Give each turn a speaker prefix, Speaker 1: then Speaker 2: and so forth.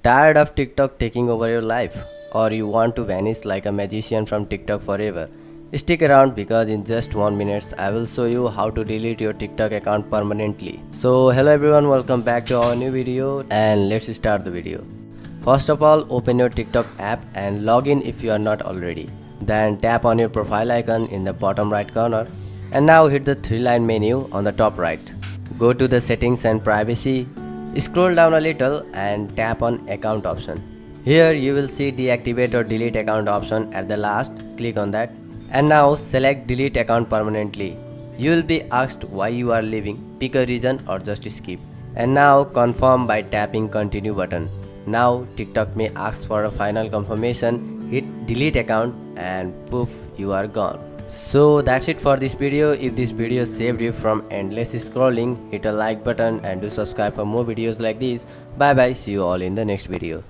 Speaker 1: Tired of TikTok taking over your life? Or you want to vanish like a magician from TikTok forever? Stick around because in just 1 minute I will show you how to delete your TikTok account permanently. So hello everyone, welcome back to our new video and let's start the video. First of all, open your TikTok app and log in if you are not already. Then tap on your profile icon in the bottom right corner and now hit the 3-line menu on the top right. Go to the settings and privacy. Scroll down a little and tap on account option. Here you will see deactivate or delete account option at the last. Click on that and now select delete account permanently. You will be asked why you are leaving. Pick a reason or just skip. And now confirm by tapping continue button. Now TikTok may ask for a final confirmation. Hit delete account and poof, you are gone. So that's it for this video. If this video saved you from endless scrolling, hit a like button and do subscribe for more videos like this. Bye bye, see you all in the next video.